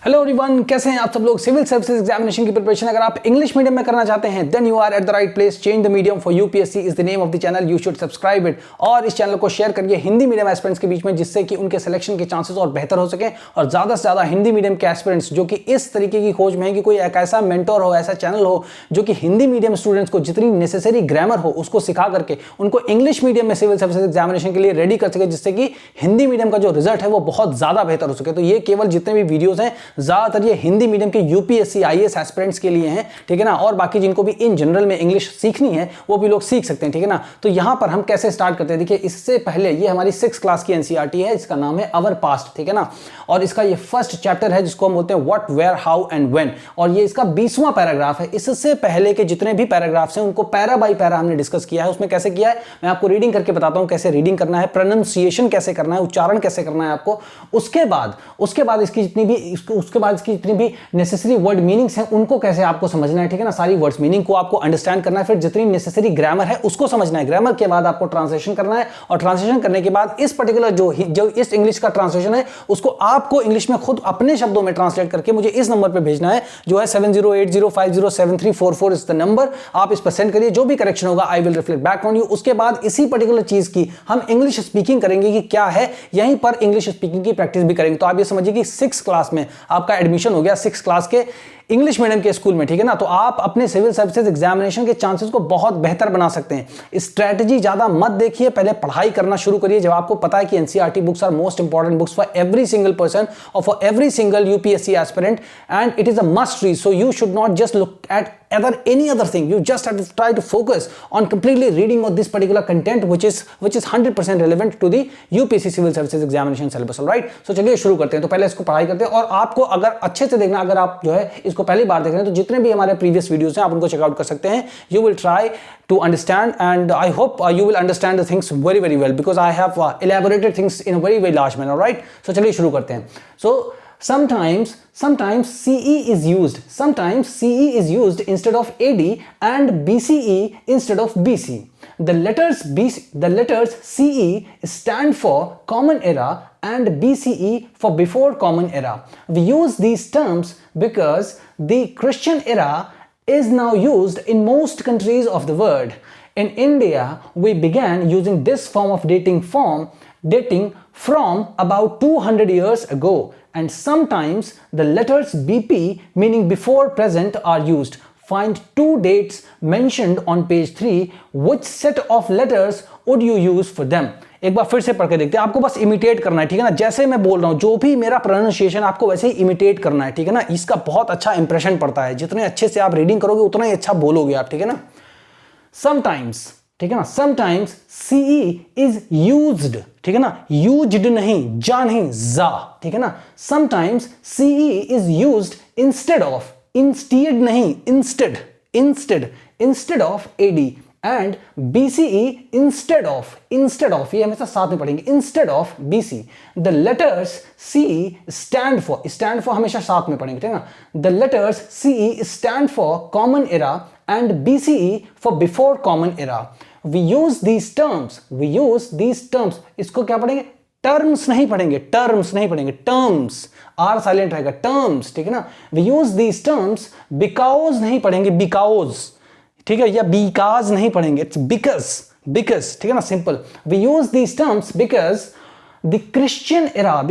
Hello everyone, कैसे हैं आप सब लोग। सिविल सर्विसेज एग्जामिनेशन की प्रिपरेशन अगर आप इंग्लिश मीडियम में करना चाहते हैं then you are at the right place. Change the medium for UPSC is the name of the channel. You should subscribe it और इस चैनल को शेयर करिए हिंदी मीडियम एस्पिरेंट्स के बीच में, जिससे कि उनके सिलेक्शन के चांसेस और बेहतर हो सके और ज्यादा से ज्यादा हिंदी मीडियम के एस्पिरेंट्स जो कि इस तरीके की खोज में है कि कोई एक ऐसा मेंटोर हो, ऐसा चैनल हो जो कि हिंदी मीडियम स्टूडेंट्स को जितनी नेसेसरी ग्रामर हो उसको सिखा करके उनको इंग्लिश मीडियम में सिविल सर्विसेज एग्जामिनेशन के लिए रेडी कर सके, जिससे कि हिंदी मीडियम का जो रिजल्ट है वो बहुत ज्यादा बेहतर हो सके। तो ये केवल जितने भी वीडियोस हैं ज्यादातर ये हिंदी मीडियम के यूपीएससी आईएएस एस्पिरेंट्स के लिए हैं, ठीक है ना। और बाकी जिनको भी इन जनरल में इंग्लिश सीखनी है वो भी लोग सीख सकते हैं, ठीक है ना। तो यहां पर हम कैसे स्टार्ट करते हैं, देखिए इससे पहले ये हमारी 6th क्लास की एनसीईआरटी है, इसका नाम है अवर पास्ट, ठीक है ना। और इसका ये फर्स्ट चैप्टर है जिसको हम बोलते हैं what, where, how and when, और ये इसका 20वां पैराग्राफ है। इससे पहले के जितने भी पैराग्राफ्स हैं उनको पैरा बाय पैरा हमने डिस्कस किया है। उसमें कैसे किया है मैं आपको रीडिंग करके बताता हूं, कैसे रीडिंग करना है, प्रोनाउंसिएशन कैसे करना है, उच्चारण कैसे करना है आपको। उसके बाद इसकी जितनी भी नेसेसरी वर्ड मीनिंग्स हैं उनको कैसे आपको समझना है, ठीक है ना। सारी वर्ड्स मीनिंग को आपको अंडरस्टैंड करना है, फिर जितनी नेसेसरी ग्रामर है उसको समझना है। ग्रामर के बाद आपको ट्रांसलेशन करना है और ट्रांसलेशन करने के बाद इस पर्टिकुलर जो इस इंग्लिश का ट्रांसलेशन है उसको आपको इंग्लिश में खुद अपने शब्दों में ट्रांसलेट करके मुझे इस नंबर पे भेजना है जो है 7080507344 इज द नंबर। आप इस पर सेंड करिए, जो भी करेक्शन होगा I will reflect back on you. उसके बाद इसी पर्टिकुलर चीज की हम इंग्लिश स्पीकिंग करेंगे कि क्या है, यहीं पर इंग्लिश स्पीकिंग की प्रैक्टिस भी करेंगे। तो आप ये समझिए कि 6th क्लास में आपका एडमिशन हो गया, 6th क्लास के इंग्लिश मीडियम के स्कूल में, ठीक है ना। तो आप अपने सिविल सर्विसेज एग्जामिनेशन के चांसेस को बहुत बेहतर बना सकते हैं। स्ट्रेटजी ज्यादा मत देखिए, पहले पढ़ाई करना शुरू करिए। जब आपको पता है कि NCERT books are most important books for every single person और for every single UPSC aspirant and it is a must read, so you should not just look at any other thing. You just have to try to focus on completely reading of this particular content which is 100% relevant to the UPSC Civil Services Examination syllabus. All right? So चलिए शुरू करते हैं। तो पहले इसको पढ़ाई करते हैं और आपको अगर अच्छे से देखना, अगर आप जो है इसको पहली बार देख रहे हैं तो जितने भी हमारे प्रीवियस वीडियोस हैं आप उनको चेकआउट कर सकते हैं। You will try to understand and I hope you will understand the things very very well because I have elaborated things in a very very large manner. All right? So चलिए शुरू करते हैं। So Sometimes CE is used. Sometimes CE is used instead of AD and BCE instead of BC. The letters CE stand for Common Era and BCE for Before Common Era. We use these terms because the Christian era is now used in most countries of the world. In India, we began using this form of dating from about 200 years ago. And sometimes the letters BP meaning before present are used. Find two dates mentioned on page 3. Which set of letters would you use for them? एक बार फिर से पढ़ के देखते हैं। आपको बस imitate करना है, ठीक है ना। जैसे मैं बोल रहा हूं जो भी मेरा प्रोनाउंसिएशन आपको वैसे ही इमिटेट करना है, ठीक है ना। इसका बहुत अच्छा इंप्रेशन पड़ता है। जितने अच्छे से आप रीडिंग करोगे उतना ही अच्छा बोलोगे आप, ठीक है ना। Sometimes, ठीक है ना, समटाइम्स CE इज यूज्ड, ठीक है ना, यूज्ड नहीं, जा नहीं, जा, ठीक है ना। Sometimes CE is used instead of, instead नहीं, instead of AD and BCE instead of, ये हमेशा साथ में पढ़ेंगे, instead of BC। The letters CE stand for हमेशा साथ में पढ़ेंगे, ठीक है ना। The letters CE stand for common era and BCE for before common era. We use these terms. इसको क्या पढ़ेंगे? टर्म्स नहीं पढ़ेंगे, टर्म्स, आर साइलेंट रहेगा, टर्म्स, ठीक है ना। We use these terms because नहीं पढ़ेंगे, बिकॉज, ठीक है, या बिकॉज नहीं पढ़ेंगे, इट्स बिकॉज, ठीक है ना, simple. We use these terms because the Christian era,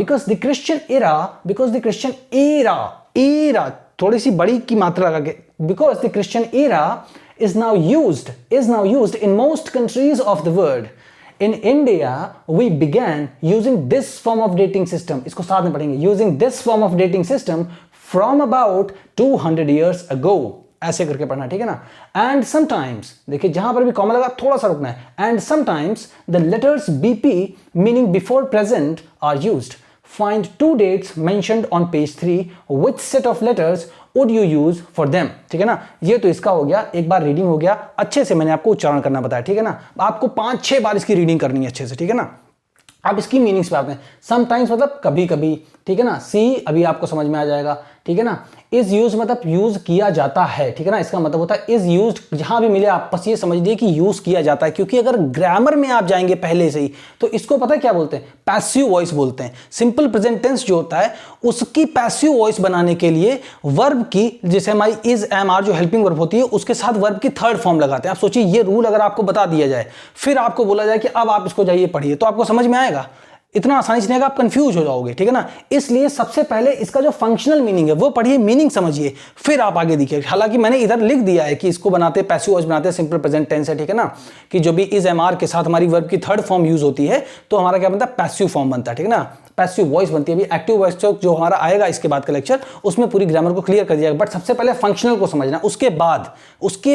थोड़ी सी बड़ी की मात्रा लगा के, because the Christian era is now used in most countries of the world. In India, we began using this form of dating system. इसको साथ में पढ़ेंगे, using this form of dating system from about 200 years ago. ऐसे करके पढ़ना, ठीक है ना। And sometimes, देखिए जहां पर भी कॉमा लगा थोड़ा सा रुकना है। And sometimes the letters BP meaning before present are used. Find two dates mentioned on page 3. Which set of letters would you use for them? ठीक है ना। ये तो इसका हो गया, एक बार रीडिंग हो गया, अच्छे से मैंने आपको उच्चारण करना बताया, ठीक है ना। आपको 5-6 बार इसकी रीडिंग करनी है अच्छे से, ठीक है ना। अब इसकी मीनिंग्स पे आते हैं। समटाइम्स मतलब कभी कभी, ठीक है ना। सी अभी आपको समझ में आ जाएगा, ठीक है ना। इज यूज मतलब यूज किया जाता है, ठीक है ना, इसका मतलब होता है इज यूज, जहां भी मिले आप बस ये समझ लीजिए कि यूज किया जाता है। क्योंकि अगर ग्रामर में आप जाएंगे पहले से ही तो इसको पता है क्या बोलते हैं, पैसिव वॉइस बोलते हैं। सिंपल प्रेजेंट टेंस जो होता है उसकी पैसिव वॉइस बनाने के लिए वर्ब की, जैसे हमारी इज एम आर जो हेल्पिंग वर्ब होती है उसके साथ वर्ब की थर्ड फॉर्म लगाते हैं। आप सोचिए ये रूल अगर आपको बता दिया जाए फिर आपको बोला जाए कि अब आप इसको जाइए पढ़िए, तो आपको समझ में आएगा? इतना आसानी से नहीं आएगा, आप कंफ्यूज हो जाओगे, ठीक है ना। इसलिए सबसे पहले इसका जो फंक्शनल मीनिंग है वो पढ़िए, मीनिंग समझिए, फिर आप आगे देखिए। हालांकि मैंने इधर लिख दिया है कि इसको बनाते पैसिव वॉइस बनाते सिंपल प्रेजेंट टेंस है, ठीक है ना, कि जो भी इज एम आर के साथ हमारी वर्ब की थर्ड फॉर्म यूज होती है तो हमारा क्या बनता है, पैसिव फॉर्म बनता है, ठीक है ना, पैसिव वॉइस बनती है। अभी एक्टिव वॉइस जो हमारा आएगा इसके बाद का लेक्चर उसमें पूरी ग्रामर को क्लियर कर दिया, बट सबसे पहले फंक्शनल को समझना, उसके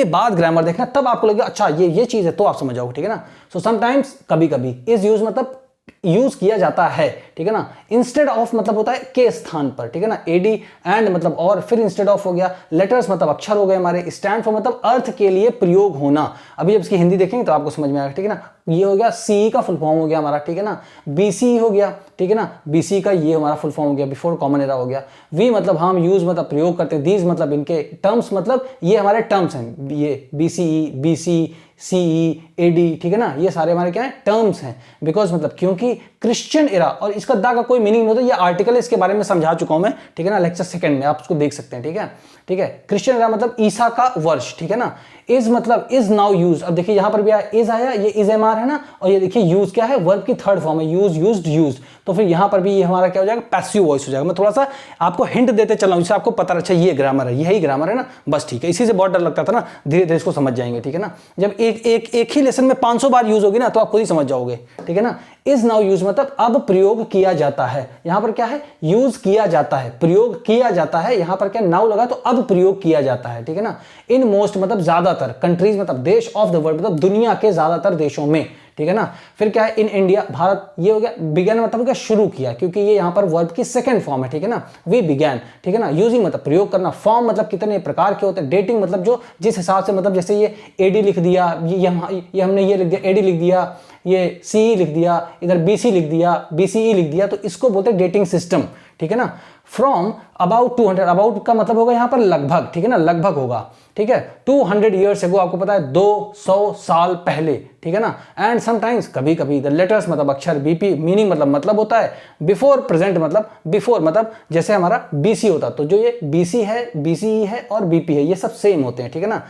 बाद ग्रामर देखना, तब आपको लगेगा अच्छा ये चीज है, तो आप समझ जाओगे, ठीक है ना। सो समटाइम्स कभी कभी इज यूज मतलब यूज किया जाता है, ठीक है ना। इंस्टेड ऑफ मतलब होता है के स्थान पर, ठीक है ना। एडी एंड मतलब और, फिर इंस्टेड ऑफ हो गया। लेटर्स मतलब अक्षर हो गए हमारे। स्टैंड फॉर मतलब अर्थ के लिए प्रयोग होना। अभी जब इसकी हिंदी देखेंगे तो आपको समझ में आएगा, ठीक है ना। ये हो गया सी का फुल फॉर्म हो गया हमारा, ठीक है ना। बीसी हो गया, ठीक है ना, बीसी का ये हमारा फुल फॉर्म हो गया, बिफोर कॉमन एरा हो गया। वी मतलब हम, यूज मतलब प्रयोग करते हैं, दीज मतलब इनके, टर्म्स मतलब ये हमारे टर्म्स हैं, ये बीसीई, बीसी, सीई, एडी, ठीक है ना, ये सारे हमारे क्या हैं, टर्म्स हैं। बिकॉज मतलब क्योंकि क्रिश्चियन एरा, और इसका दा का कोई मीनिंग नहीं होता, ये आर्टिकल है, इसके बारे में समझा चुका हूं मैं, ठीक है ना, लेक्चर सेकंड में आप उसको देख सकते हैं, ठीक है, ठीक है। क्रिश्चियन एरा मतलब ईसा का वर्ष, ठीक है ना। इज मतलब इज नाउ यूज, अब देखिए यहां पर भी आया इज आया, ये इज एम आर है ना, और ये देखिए यूज क्या है, वर्ब की थर्ड फॉर्म है, यूज, यूज्ड, यूज, तो फिर यहां पर भी ये हमारा क्या हो जाएगा, पैसिव वॉइस हो जाएगा। मैं थोड़ा सा आपको हिंट देते चला हूं जिससे आपको पता, अच्छा ये ग्रामर है, यही ग्रामर है ना, बस ठीक है। इसी से बहुत डर लगता था ना, धीरे धीरे इसको समझ जाएंगे, ठीक है ना। जब एक ही लेसन में 500 बार यूज होगी ना तो आप खुद ही समझ जाओगे, ठीक है ना। इज नाउ यूज मतलब अब प्रयोग किया जाता है, यहां पर क्या है, यूज किया जाता है, प्रयोग किया जाता है, यहां पर क्या नाउ लगा तो अब प्रयोग किया जाता है, ठीक है ना। इन मोस्ट मतलब ज्यादातर, कंट्रीज मतलब देश, ऑफ द वर्ल्ड मतलब दुनिया के ज्यादातर देशों में, ठीक है ना। फिर क्या है, इन इंडिया, भारत, ये हो गया। बिगैन मतलब क्या, शुरू किया, क्योंकि ये यहां पर वर्ब की सेकंड फॉर्म है, ठीक है ना। वी बिगैन, ठीक है ना। यूजिंग मतलब प्रयोग करना। फॉर्म मतलब कितने प्रकार के होते हैं। डेटिंग मतलब जो जिस हिसाब से, मतलब जैसे ये एडी लिख दिया, ये हमने ये लिख दिया, एडी लिख दिया, ये सी लिख दिया, इधर बीसी लिख दिया, बीसीई लिख दिया, तो इसको बोलते हैं डेटिंग सिस्टम, ठीक है ना। फ्रॉम अबाउट 200, अबाउट का मतलब होगा यहाँ पर लगभग, ठीक है ना, लगभग होगा, ठीक है। 200 ईयर्स एगो, आपको पता है 200 साल पहले, ठीक है ना। एंड समटाइम्स कभी कभी द लेटर्स मतलब अक्षर, बीपी मीनिंग मतलब होता है बिफोर प्रेजेंट मतलब बिफोर मतलब जैसे हमारा बीसी होता, तो जो ये बीसी है, बीसीई है और बीपी है, ये सब सेम होते हैं, ठीक है ना,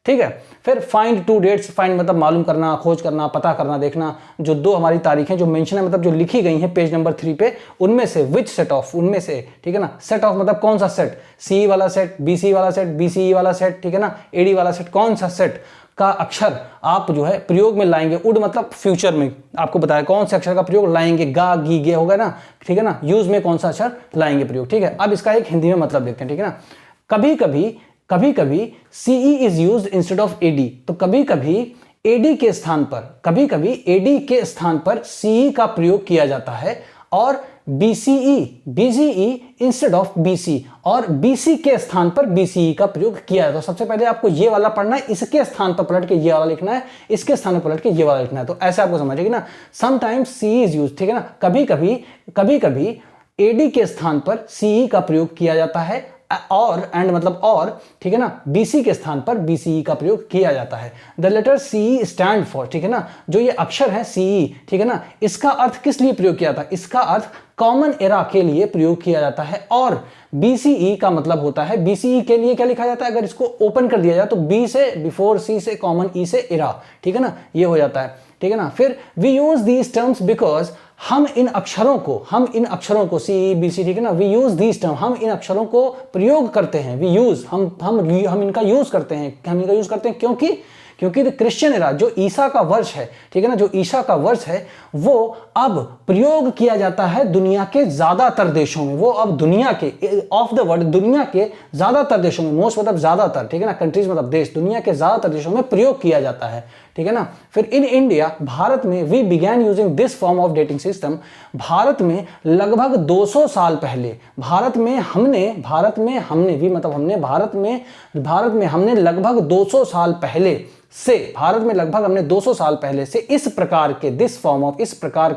ठीक है। फिर फाइंड टू डेट्स, फाइंड मतलब मालूम करना, खोज करना, पता करना, देखना, जो दो हमारी तारीखें जो मेंशन है मतलब जो लिखी गई हैं पेज नंबर 3 पे, उनमें से विच सेट ऑफ, उनमें से, ठीक है ना। सेट ऑफ मतलब कौन सा सेट, सी वाला सेट, बीसी वाला सेट, बीसीई वाला सेट, ठीक है ना, एडी वाला सेट, कौन सा सेट का अक्षर आप जो है प्रयोग में लाएंगे। उड मतलब फ्यूचर में आपको बताया कौन से अक्षर का प्रयोग लाएंगे, गा गी गे होगा ना, ठीक है ना। यूज में कौन सा अक्षर लाएंगे प्रयोग, ठीक है। अब इसका एक हिंदी में मतलब देखते हैं, ठीक है ना। कभी कभी CE is used instead of AD, तो कभी कभी एडी के स्थान पर सीई का प्रयोग किया जाता है, और बीसीई इंस्टेड ऑफ बीसी, और बीसी के स्थान पर बीसीई का प्रयोग किया जाता है। तो सबसे पहले आपको ये वाला पढ़ना है, इसके स्थान पर पलट के ये वाला लिखना है, इसके स्थान पर पलट के ये वाला लिखना है, तो ऐसे आपको समझिएगा ना। समटाइम्स सी इज यूज, ठीक है ना, कभी कभी एडी के स्थान पर सीई का प्रयोग किया जाता है, और एंड मतलब और, ठीक है ना, बीसी के स्थान पर बीसीई का प्रयोग किया जाता है। The letter CE stand for, ठीक है ना, जो ये अक्षर है सीई, ठीक है ना, इसका अर्थ किस लिए प्रयोग किया जाता है, इसका अर्थ कॉमन एरा के लिए प्रयोग किया जाता है। और बीसीई का मतलब होता है, बीसीई के लिए क्या लिखा जाता है, अगर इसको ओपन कर दिया जाए तो बी से बिफोर, सी से कॉमन, ई से एरा, ठीक है ना, ये हो जाता है, ठीक है ना। फिर we use these terms because, हम इन अक्षरों को सी बी सी, ठीक है ना, वी यूज दीज टर्म, हम इन अक्षरों को प्रयोग करते हैं, वी यूज, हम इनका यूज करते हैं, क्योंकि द क्रिश्चियन एरा, जो ईसा का वर्ष है, ठीक है ना, जो ईसा का वर्ष है, वो अब प्रयोग किया जाता है दुनिया के ज्यादातर देशों में, वो अब दुनिया के, ऑफ द वर्ल्ड, दुनिया के ज्यादातर देशों में, मोस्ट मतलब ज्यादातर, ठीक है ना, कंट्रीज मतलब देश, दुनिया के ज्यादातर देशों में प्रयोग किया जाता है, ठीक है ना। फिर इन इंडिया, भारत में, we began using this form of dating system, Bharat में लगभग 200 साल पहले, भारत में हमने लगभग 200 साल पहले से इस प्रकार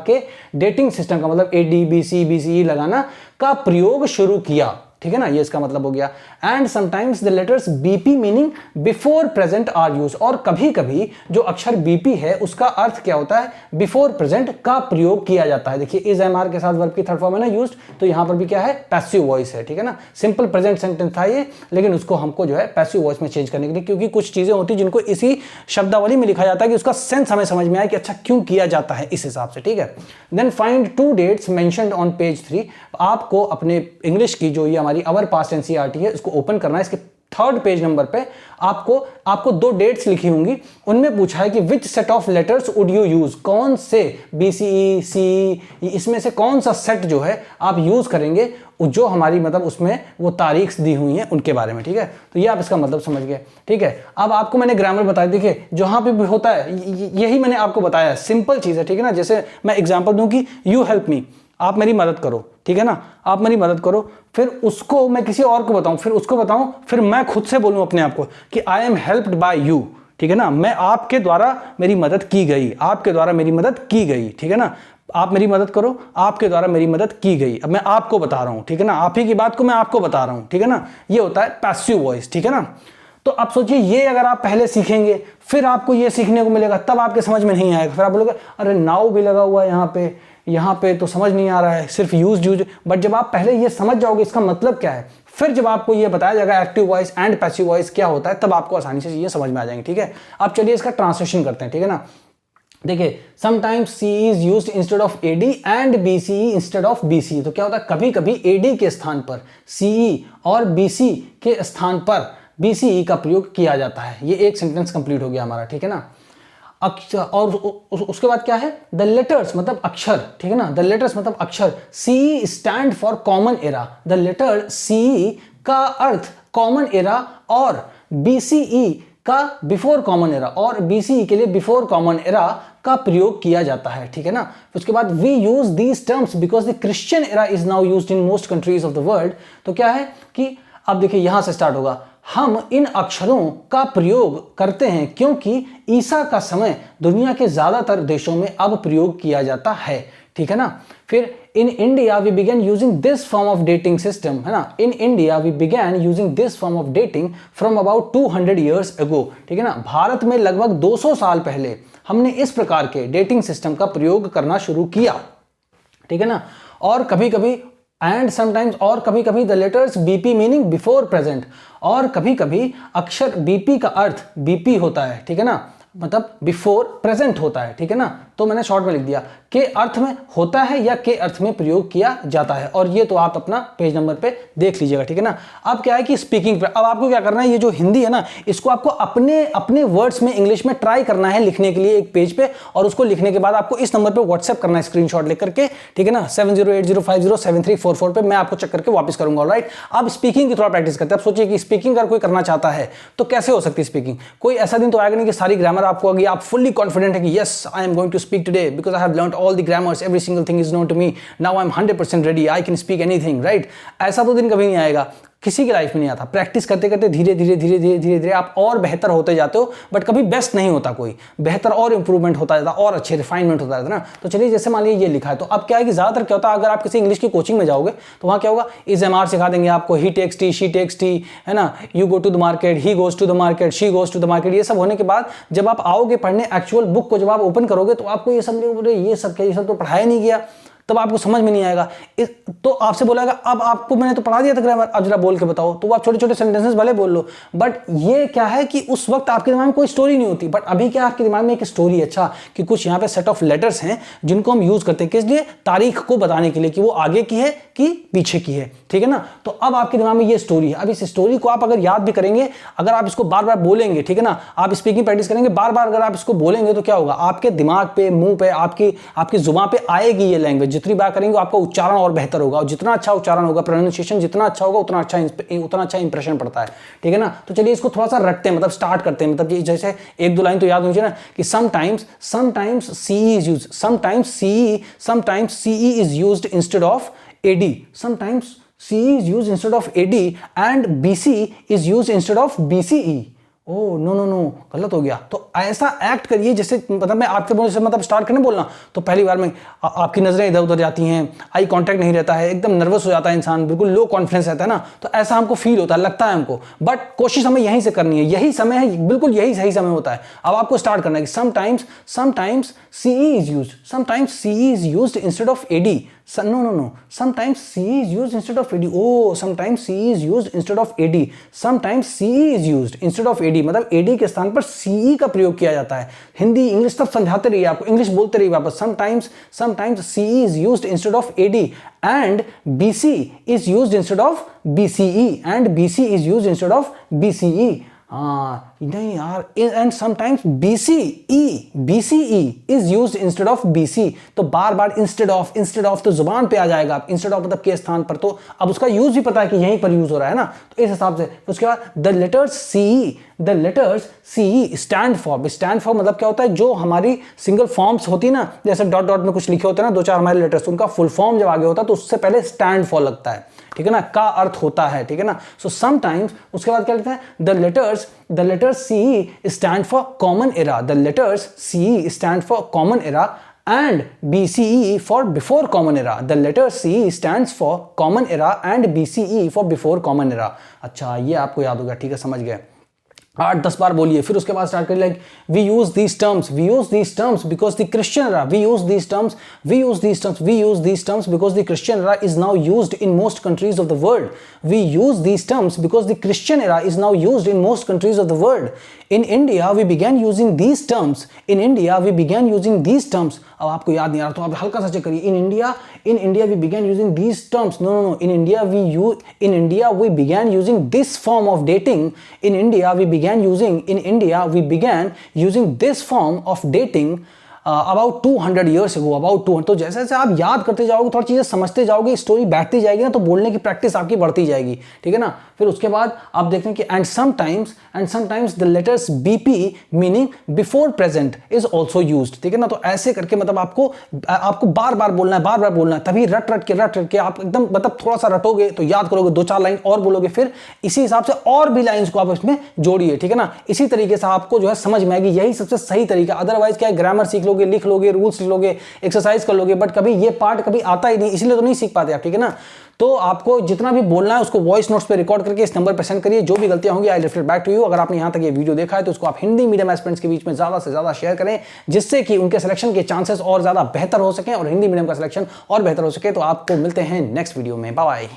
के डेटिंग सिस्टम का मतलब एडी बीसी बीसीई लगाना का प्रयोग शुरू किया, ठीक है ना, ये इसका मतलब हो गया। And sometimes the letters BP meaning before present are use, और कभी कभी जो अक्षर बीपी है उसका अर्थ क्या होता है, बिफोर प्रेजेंट का प्रयोग किया जाता है। देखिए इज एम आर के साथ वर्ब की थर्ड फॉर्म है ना यूज्ड, तो यहां पर भी क्या है, पैसिव वॉइस है, ठीक है ना। सिंपल प्रेजेंट सेंटेंस था ये, लेकिन उसको हमको जो है पैसिव वॉइस में चेंज करने के लिए, क्योंकि कुछ चीजें होती जिनको इसी शब्दावली में लिखा जाता है कि उसका सेंस हमें समझ में आए कि अच्छा क्यों किया जाता है इस हिसाब से, ठीक है। Then find 2 dates mentioned on page 3। आपको अपने इंग्लिश की जो ये हमारी अवर पास्ट एनसीईआरटी है इसको ओपन करना है। इसके थर्ड पेज नंबर पे आपको 2 डेट्स लिखी होंगी, उनमें पूछा है कि which set of letters would you use, कौन से बीसीई सीई इसमें से कौन सा सेट जो है आप यूज करेंगे, जो हमारी मतलब उसमें वो तारीख दी हुई है उनके बारे में, ठीक है। तो ये आप इसका मतलब समझ गए, ठीक है। अब आपको मैंने ग्रामर बताया, देखिए जहां पे भी होता है यही मैंने आपको बताया, सिंपल चीज है, ठीक है ना। जैसे मैं एग्जांपल दूं कि यू हेल्प मी, आप मेरी मदद करो, ठीक है ना, आप मेरी मदद करो, फिर उसको मैं किसी और को बताऊं, फिर उसको बताऊं, फिर मैं खुद से बोलूं अपने आप को कि I am helped bye you, ठीक है ना, मैं आपके द्वारा मेरी मदद की गई, आपके द्वारा मेरी मदद की गई, ठीक है ना। आप मेरी मदद करो, आपके द्वारा मेरी मदद की गई, अब मैं आपको बता रहा हूं, ठीक है ना, आप ही की बात को मैं आपको बता रहा हूं, ठीक है ना। ये होता है पैसिव वॉइस, ठीक है ना। तो अब सोचिए ये अगर आप पहले सीखेंगे फिर आपको ये सीखने को मिलेगा, तब आपके समझ में नहीं आएगा, फिर आप बोलोगे अरे नाउ भी लगा हुआ है यहाँ पे तो समझ नहीं आ रहा है, सिर्फ यूज। बट जब आप पहले ये समझ जाओगे इसका मतलब क्या है, फिर जब आपको ये बताया जाएगा active voice and passive voice क्या होता है, तब आपको आसानी से ये समझ में आ जाएंगे, ठीक है। अब चलिए इसका ट्रांसलेशन करते हैं, ठीक है ना। देखिए sometimes CE is used instead of AD and BCE instead of BC. तो क्या होता है, कभी कभी एडी के स्थान पर सीई और बीसी के स्थान पर बीसीई का प्रयोग किया जाता है। ये एक सेंटेंस कंप्लीट हो गया हमारा, ठीक है ना। और उसके बाद क्या है, द लेटर्स मतलब अक्षर, ठीक है ना, द लेटर्स मतलब अक्षर, C stand for common era. The letter C का अर्थ कॉमन एरा और बीसीई का बिफोर कॉमन एरा, और बीसीई के लिए बिफोर कॉमन एरा का प्रयोग किया जाता है, ठीक है ना। उसके बाद we use these terms because the Christian era is now used in most countries of the world. तो क्या है कि अब देखिए यहां से स्टार्ट होगा, हम इन अक्षरों का प्रयोग करते हैं क्योंकि ईसा का समय दुनिया के ज्यादातर देशों में अब प्रयोग किया जाता है, ठीक है ना। फिर in India we began using this form of dating system, है ना। In India we began using this form of dating from about 200 years ago, ठीक है ना। भारत में लगभग 200 साल पहले हमने इस प्रकार के डेटिंग सिस्टम का प्रयोग करना शुरू किया, ठीक है ना। और कभी कभी एंड समटाइम्स, और कभी कभी the letters BP meaning before present, और कभी कभी अक्षर बीपी का अर्थ बीपी होता है, ठीक है ना, मतलब बिफोर प्रेजेंट होता है, ठीक है ना। तो मैंने शॉर्ट में लिख दिया के अर्थ में होता है या के अर्थ में प्रयोग किया जाता है, और ये तो आप अपना पेज नंबर पे देख लीजिएगा, ठीक है ना। अब क्या है कि स्पीकिंग पे अब आपको क्या करना है, ये जो हिंदी है ना इसको आपको अपने अपने वर्ड्स में इंग्लिश में ट्राई करना है लिखने के लिए एक पेज पे, और उसको लिखने के बाद आपको इस नंबर पे व्हाट्सएप करना है स्क्रीनशॉट लेकर के, ठीक है ना, 7080507344 पे। मैं आपको चेक करके वापस करूंगा, ऑलराइट। अब स्पीकिंग की थोड़ा प्रैक्टिस करते हैं। अब सोचिए कि स्पीकिंग अगर कोई करना चाहता है तो कैसे हो सकती है स्पीकिंग। कोई ऐसा दिन तो आएगा नहीं कि सारी ग्रामर आपको आ गई, आप फुल्ली कॉन्फिडेंट है कि yes I am going to speak today because I have learned all the grammars, every single thing is known to me, now I'm 100% ready, I can speak anything, right? ऐसा तो दिन कभी नहीं आएगा, किसी की लाइफ में नहीं आता। प्रैक्टिस करते करते धीरे धीरे धीरे धीरे धीरे धीरे आप और बेहतर होते जाते हो, बट कभी बेस्ट नहीं होता, कोई बेहतर और इंप्रूवमेंट होता जाता, और अच्छे रिफाइनमेंट होता जाता ना। तो चलिए जैसे मान लीजिए ये लिखा है, तो अब क्या है कि ज्यादातर क्या होता है, अगर आप किसी इंग्लिश की कोचिंग में जाओगे तो वहां क्या होगा, इज एम आर सिखा देंगे आपको, he takes tea, she takes tea, है ना, you go to the market, he goes to the market, she goes to the market. ये सब होने के बाद जब आप आओगे पढ़ने एक्चुअल बुक को, जब आप ओपन करोगे तो आपको ये सब ये सब क्या, ये सब तो पढ़ाया नहीं गया, तब आपको समझ में नहीं आएगा। तो आपसे बोलागा अब आपको मैंने तो पढ़ा दिया था ग्रामर, अब जरा बोल के बताओ, तो आप छोटे छोटे सेंटेंसेस भले बोल लो, बट ये क्या है कि उस वक्त आपके दिमाग में कोई स्टोरी नहीं होती। बट अभी क्या आपके दिमाग में एक स्टोरी है, अच्छा कि कुछ यहाँ पे सेट ऑफ लेटर्स हैं जिनको हम यूज करते हैं, किस लिए, तारीख को बताने के लिए कि वो आगे की है कि पीछे की है, ठीक है ना। तो अब आपके दिमाग में ये स्टोरी है। अब इस स्टोरी को आप अगर याद भी करेंगे, अगर आप इसको बार बार बोलेंगे, ठीक है ना, आप स्पीकिंग प्रैक्टिस करेंगे बार बार, अगर आप इसको बोलेंगे तो क्या होगा, आपके दिमाग पे, मुंह पे, आपकी जुबान पे आएगी ये लैंग्वेज। जितनी बार करेंगे आपका उच्चारण और बेहतर होगा, और जितना अच्छा उच्चारण होगा, प्रोनाउंसिएशन जितना अच्छा होगा, उतना अच्छा इंप्रेशन पड़ता है, ठीक है ना। तो चलिए इसको थोड़ा सा रटते हैं, मतलब स्टार्ट करते हैं, मतलब जैसे एक दो लाइन तो याद होनी चाहिए ना, कि sometimes CE is used, sometimes CE is used instead of AD, sometimes CE is used instead of AD and BC is used instead of BCE. Oh no no no, गलत हो गया। तो ऐसा एक्ट करिए जैसे मतलब मैं आपके बोलने से मतलब स्टार्ट करने बोलना तो पहली बार में आपकी नजरें इधर उधर जाती हैं, आई कांटेक्ट नहीं रहता है, एकदम नर्वस हो जाता है इंसान, बिल्कुल लो कॉन्फिडेंस रहता है ना, तो ऐसा हमको फील होता है, लगता है हमको। बट कोशिश हमें यहीं से करनी है, यही समय है, बिल्कुल यही सही समय होता है। अब आपको स्टार्ट करना है कि sometimes CE is used, sometimes CE is used instead of AD. No. Sometimes CE is used instead of AD. Oh, sometimes CE is used instead of AD. Sometimes CE is used instead of AD. मतलब AD के स्थान पर CE का प्रयोग किया जाता है। Hindi English सब समझाते रहिए, आपको इंग्लिश बोलते रहिए वापस। Sometimes CE is used instead of AD and BC is used instead of BCE and BC is used instead of BCE. नहीं यार, and sometimes BCE is used instead of BC। तो बार बार इंस्टेड ऑफ तो जुबान पे आ जाएगा, आप instead of मतलब के स्थान पर, तो अब उसका यूज भी पता है कि यहीं पर यूज हो रहा है ना, तो इस हिसाब से। उसके बाद the letters CE stand for मतलब क्या होता है, जो हमारी सिंगल फॉर्म्स होती है ना, जैसे डॉट डॉट में कुछ लिखे होते हैं ना, दो चार हमारे लेटर्स, उनका फुल फॉर्म जब आगे होता है तो उससे पहले स्टैंड फॉर लगता है, ठीक है ना, का अर्थ होता है, ठीक है ना। सो समटाइम्स उसके बाद क्या लिखता है, the letters CE stand for common era, the letters CE stand for common era and BCE for before common era. The letter CE stands for common era and BCE for before common era. अच्छा, ये आपको याद होगा, ठीक है, समझ गए। 8-10 बार बोलिए, फिर उसके बाद स्टार्ट करिए like we use these terms because the Christian era, we use these terms because the Christian era is now used in most countries of the world, we use these terms because the Christian era is now used in most countries of the world. In India we began using these terms, अब आपको याद नहीं आ रहा तो आप हल्का सा check करिए। In India we began using these terms, no, in India we began using this form of dating, in India we began using this form of dating about 200 years ago, about 200। तो जैसे जैसे आप याद करते जाओगे, थोड़ी चीजें समझते जाओगे, स्टोरी बैठती जाएगी ना, तो बोलने की प्रैक्टिस आपकी बढ़ती जाएगी, ठीक है ना। फिर उसके बाद आप देखते हैं कि and sometimes the letters BP meaning before present is also used, ठीक है ना। तो ऐसे करके मतलब आपको बार बार बोलना है, तभी रट के आप एकदम मतलब थोड़ा सा रटोगे तो याद करोगे, 2-4 लाइन और बोलोगे, फिर इसी हिसाब से और भी लाइंस को आप इसमें जोड़िए, ठीक है ना। इसी तरीके से आपको जो है समझ में आएगी, यही सबसे सही तरीका। अदरवाइज क्या है, ग्रामर सीख लोगे, लिख लोगे, रूल्स लिख लोगे, एक्सरसाइज कर लोगे, बट कभी ये पार्ट कभी आता ही नहीं, इसलिए तो नहीं सीख पाते आप, ठीक है ना। तो आपको जितना भी बोलना है उसको वॉइस नोट्स पे रिकॉर्ड करके इस नंबर पर सेंड करिए, जो भी गलतियां होंगी I reflect back to you. अगर आपने यहां तक ये वीडियो देखा है तो उसको आप हिंदी मीडियम एस्पिरेंट्स के बीच में ज्यादा से ज्यादा शेयर करें, जिससे कि उनके सिलेक्शन के चांसेस और ज्यादा बेहतर हो सके और हिंदी मीडियम का सिलेक्शन और बेहतर हो सके। तो आपको मिलते हैं नेक्स्ट वीडियो में, बाय बाय।